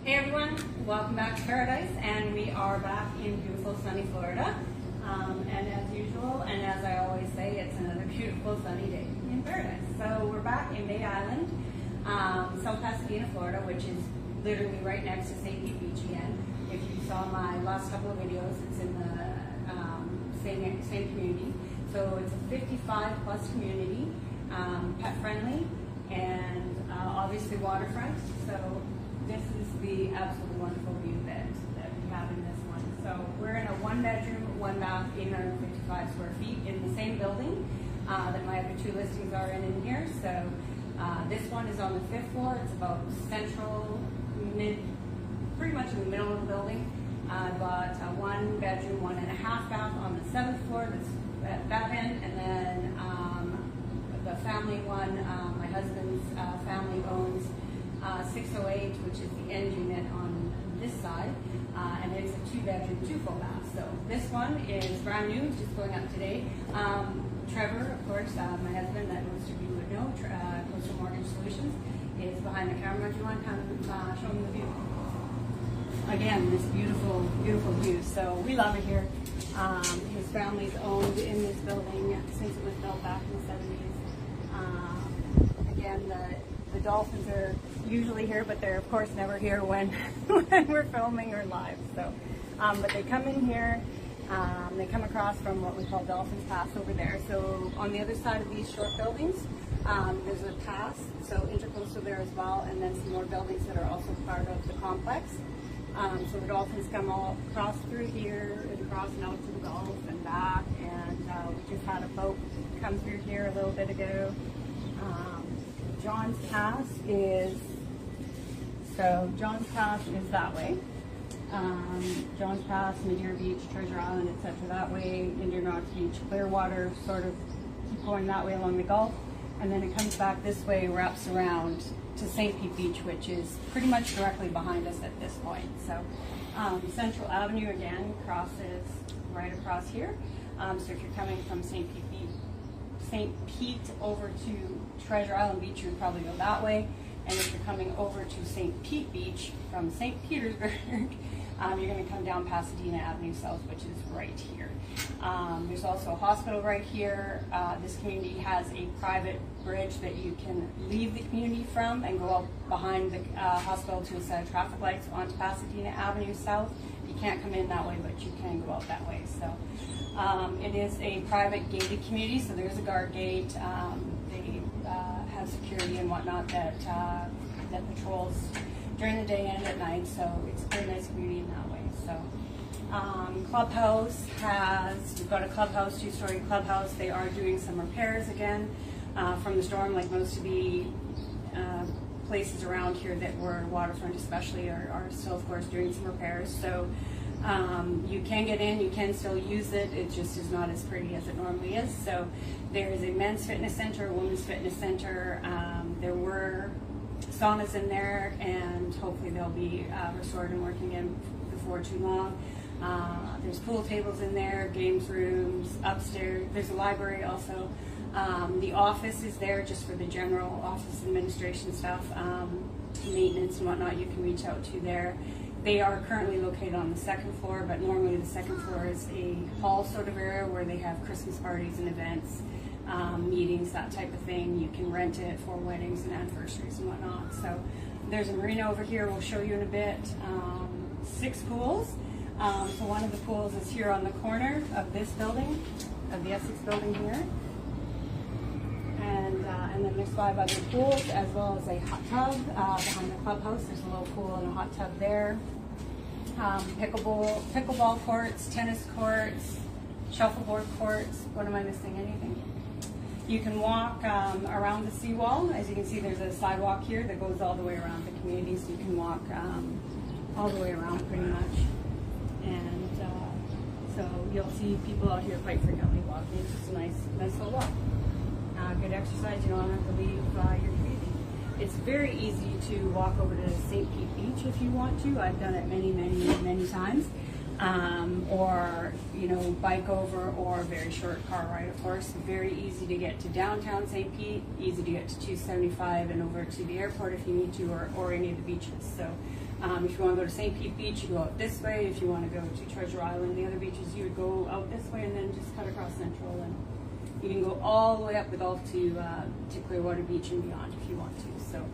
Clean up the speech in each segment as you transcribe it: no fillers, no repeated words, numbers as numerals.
Hey everyone, welcome back to Paradise, and we are back in beautiful sunny Florida. And as usual, and as I always say, it's another beautiful sunny day in Paradise. So we're back in Bay Island, South Pasadena, Florida, which is literally right next to St. Pete Beach again. If you saw my last couple of videos, it's in the same community. So it's a 55 plus community, pet friendly, and obviously waterfront. So this is the absolutely wonderful view that we have in this one. So we're in a 1-bedroom, 1-bath, 855 square feet in the same building that my other two listings are in here. So this one is on the 5th floor. It's about central, pretty much in the middle of the building. I've got a 1-bedroom, 1.5-bath on the 7th floor. That's at that end, and then the family one, my husband's family owns 608, which is the end unit on this side, and it's a 2-bedroom, 2 full bath. So this one is brand new, just going up today. Trevor, of course, my husband, that most of you would know, Coastal Mortgage Solutions, is behind the camera. Do you want to come show me the view? Again, this beautiful, beautiful view. So we love it here. His family's owned in this building since it was built back in the 70s. Again, the dolphins are usually here, but they're of course never here when we're filming or live. So, but they come in here. They come across from what we call Dolphins Pass over there. So on the other side of these short buildings, there's a pass, so intercoastal there as well, and then some more buildings that are also part of the complex. So the dolphins come all across through here and across and out to the Gulf and back, and we just had a boat come through here a little bit ago. John's Pass is that way. John's Pass, Madeira Beach, Treasure Island, etc. that way, Indian Rocks Beach, Clearwater, sort of keep going that way along the Gulf, and then it comes back this way, wraps around to St. Pete Beach, which is pretty much directly behind us at this point. So Central Avenue again crosses right across here. So if you're coming from St. Pete over to Treasure Island Beach, you would probably go that way. And if you're coming over to St. Pete Beach from St. Petersburg, you're going to come down Pasadena Avenue South, which is right here. There's also a hospital right here. This community has a private bridge that you can leave the community from and go up behind the hospital to a set of traffic lights onto Pasadena Avenue South. You can't come in that way, but you can go out that way. So it is a private gated community, so there's a guard gate. They have security and whatnot that patrols during the day and at night, so it's a very nice community in that way. So clubhouse we've got a clubhouse, 2-story clubhouse. They are doing some repairs again from the storm, like most of the places around here that were waterfront especially are still of course doing some repairs. So you can get in, you can still use it, it just is not as pretty as it normally is. So there is a men's fitness center, a women's fitness center. There were saunas in there, and hopefully they'll be restored and working in before too long. There's pool tables in there, games rooms, upstairs. There's a library also. The office is there just for the general office administration stuff, maintenance and whatnot you can reach out to there. They are currently located on the 2nd floor, but normally the 2nd floor is a hall sort of area where they have Christmas parties and events, meetings, that type of thing. You can rent it for weddings and anniversaries and whatnot. So there's a marina over here we'll show you in a bit. 6 pools. So one of the pools is here on the corner of this building, of the Essex building here. And then there's 5 other pools, as well as a hot tub behind the clubhouse. There's a little pool and a hot tub there. Pickleball courts, tennis courts, shuffleboard courts. What am I missing? Anything? You can walk around the seawall. As you can see, there's a sidewalk here that goes all the way around the community, so you can walk all the way around pretty much. And so you'll see people out here quite frequently walking. It's just a nice little walk. Good exercise. You don't have to leave your community. It's very easy to walk over to St. Pete Beach if you want to. I've done it many times. Or bike over, or a very short car ride, of course. Very easy to get to downtown St. Pete, easy to get to 275 and over to the airport if you need to, or any of the beaches. So If you want to go to St. Pete Beach, you go out this way. If you want to go to Treasure Island, the other beaches, you would go out this way and then just cut across Central, and you can go all the way up the Gulf to Clearwater Beach and beyond if you want to. So,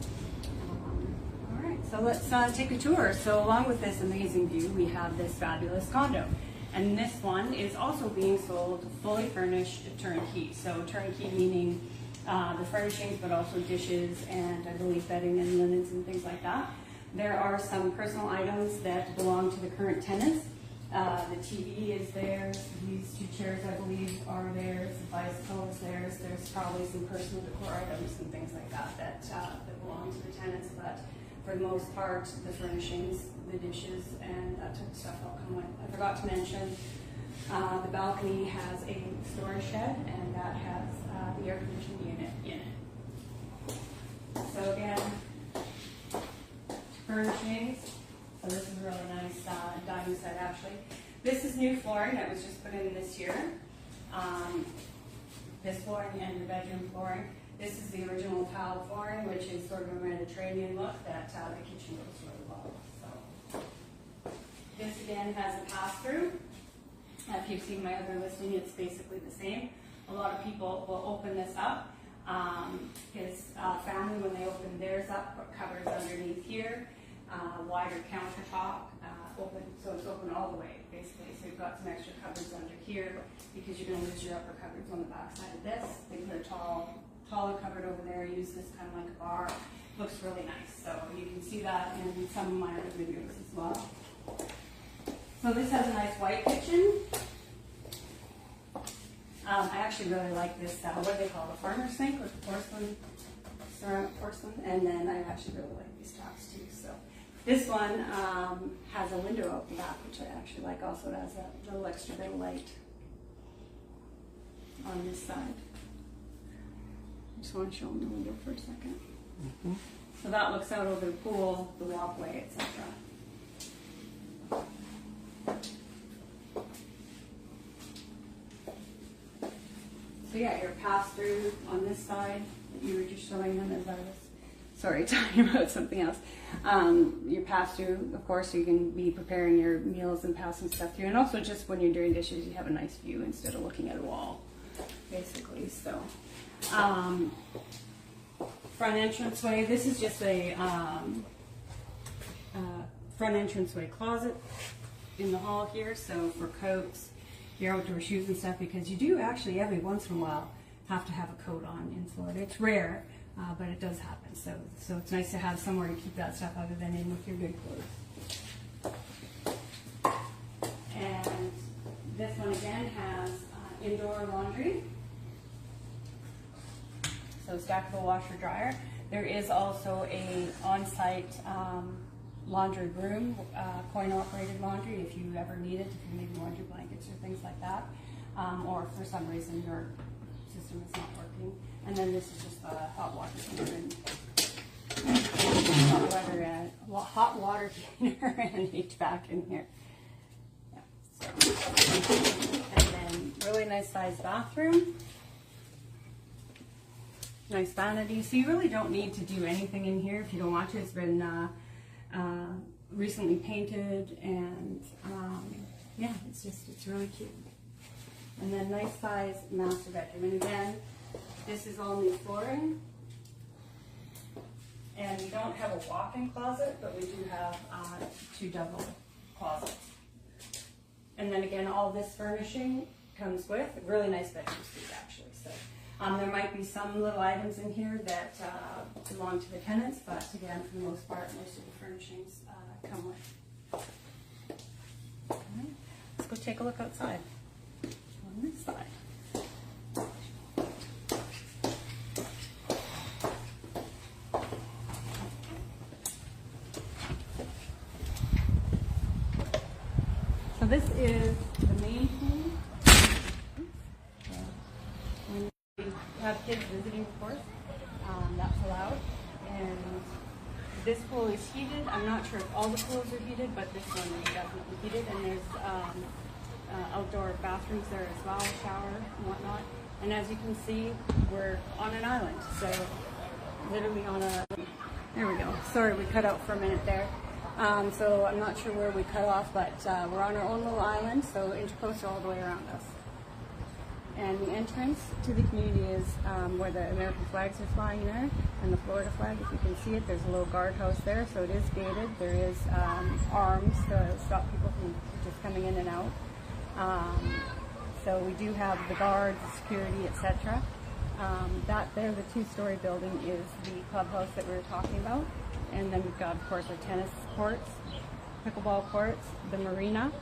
all right, so let's take a tour. So along with this amazing view, we have this fabulous condo. And this one is also being sold fully furnished turnkey. So turnkey meaning the furnishings, but also dishes and I believe bedding and linens and things like that. There are some personal items that belong to the current tenants. The TV is theirs. These two chairs, I believe, are theirs. The bicycle is theirs. There's probably some personal decor items and things like that that belong to the tenants. But for the most part, the furnishings, the dishes, and that type of stuff all come with. I forgot to mention the balcony has a storage shed, and that has the air conditioning unit in it. So again, furnishings. So this is a really nice dining set actually. This is new flooring that was just put in this year. This flooring and your bedroom flooring. This is the original tile flooring, which is sort of a Mediterranean look that the kitchen goes really well. So this again has a pass-through. If you've seen my other listing, it's basically the same. A lot of people will open this up. His family, when they open theirs up, put covers underneath here. Wider countertop, open, so it's open all the way, basically. So you've got some extra covers under here because you're going to lose your upper cupboards on the back side of this. They put a taller cupboard over there, use this kind of like a bar. Looks really nice. So you can see that in some of my other videos as well. So this has a nice white kitchen. I actually really like this, what do they call it, a farmer's sink with porcelain, ceramic porcelain, and then I actually really like these tops too. So this one has a window out the back, which I actually like. Also, it has a little extra bit of light on this side. I just want to show them the window for a second. Mm-hmm. So that looks out over the pool, the walkway, etc. So yeah, your pass-through on this side that you were just showing them as I was, sorry, talking about something else. Your pass-through, of course, so you can be preparing your meals and passing stuff through. And also just when you're doing dishes, you have a nice view instead of looking at a wall, basically. So, front entranceway, this is just a front entranceway closet in the hall here. So for coats, your outdoor shoes and stuff, because you do actually every once in a while have to have a coat on in Florida. It's rare, but it does happen. So it's nice to have somewhere to keep that stuff other than in with your good clothes. And this one again has indoor laundry. So stackable washer dryer. There is also a on-site laundry room, coin-operated laundry if you ever need it, if you need laundry blankets or things like that, or for some reason your system is not working. And then this is just a hot water heater and hot water heater and HVAC in here. Yeah, so. And then really nice sized bathroom. Nice vanity. So you really don't need to do anything in here if you don't want to. It's been recently painted, and yeah, it's really cute. And then nice size master bedroom. And again, this is all new flooring. And we don't have a walk-in closet, but we do have 2 double closets. And then again, all this furnishing comes with a really nice bedroom suite actually. So there might be some little items in here that belong to the tenants, but again, for the most part, most of the furnishings come with. All right. Let's go take a look outside on this side. So this is the main pool. When you have kids visiting, of course, that's allowed. And this pool is heated. I'm not sure if all the pools are heated, but this one is definitely heated. And there's outdoor bathrooms there as well, shower and whatnot. And as you can see, we're on an island. So literally on a, there we go. Sorry, we cut out for a minute there. So I'm not sure where we cut off, but we're on our own little island, so intercoasts are all the way around us. And the entrance to the community is where the American flags are flying there, and the Florida flag, if you can see it. There's a little guardhouse there, so it is gated. There is arms to stop people from just coming in and out. So we do have the guards, the security, etc. That there, the two-story building, is the clubhouse that we were talking about. And then we've got, of course, our tennis courts, pickleball courts, the marina.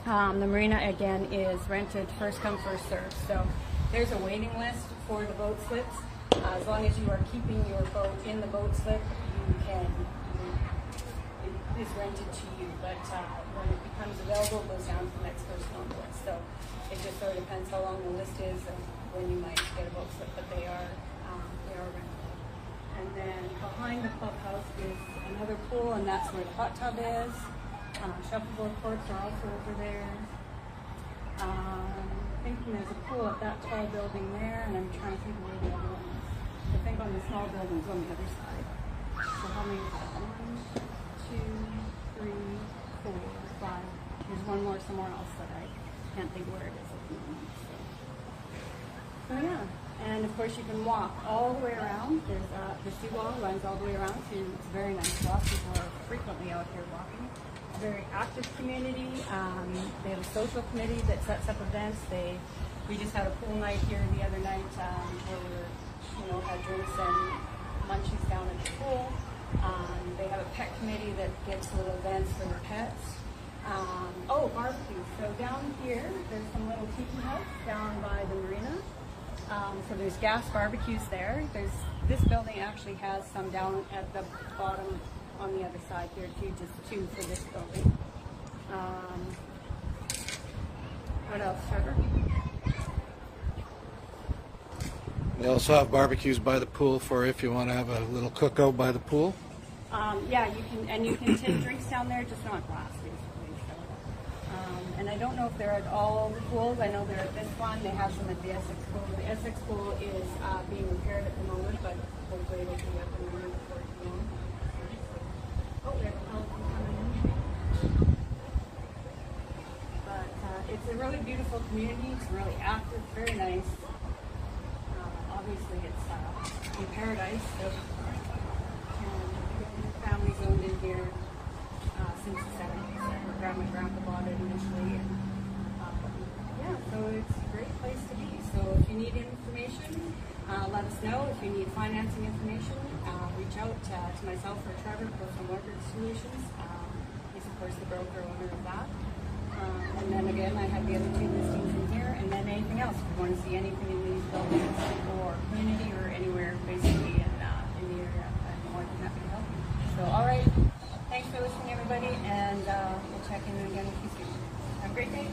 The marina, again, is rented first come, first served. So there's a waiting list for the boat slips. As long as you are keeping your boat in the boat slip, it is rented to you. But when it becomes available, it goes down to the next person on the list. So it just sort of depends how long the list is and when you might get a boat slip, but they are rented. And then behind the clubhouse is another pool, and that's where the hot tub is. Shuffleboard courts are also over there. I'm thinking there's a pool at that tall building there, and I'm trying to think where the other one is. I think on the small buildings on the other side. So how many is that? 1, 2, 3, 4, 5. There's one more somewhere else that I can't think where it is at the moment. So yeah. And of course you can walk all the way around. There's the seawall runs all the way around to it's a very nice walk. People are frequently out here walking. It's a very active community. They have a social committee that sets up events. We just had a pool night here the other night where we had drinks and munchies down at the pool. They have a pet committee that gets little events for their pets. Barbecue. So down here, there's some little tiki huts down by the marina. So there's gas barbecues there. This building actually has some down at the bottom on the other side here too, just 2 for this building. What else, Trevor? They also have barbecues by the pool for if you want to have a little cookout by the pool. Yeah, you can take drinks down there, just not glass, basically. And I don't know if they're at all the pools. I know they're at this one. They have some at the Essex pool. The Essex pool is being repaired at the moment, but hopefully they can get them running before it's long. We have a telephone coming in. But it's a really beautiful community. It's really active, very nice. Obviously, it's in paradise. So, and the family's owned in here since the 70s. Grandma and Grandpa bought it initially, and so it's a great place to be. So if you need information, let us know. If you need financing information, reach out to myself or Trevor from Mortgage Solutions. He's of course the broker owner of that. And then again, I have the other 2 listings in here, and then anything else. If you want to see anything in these buildings or community or anywhere basically in the area, I'm more than happy to help you. So all right. Thanks for listening, everybody, and we'll check in again with you soon. Have a great day.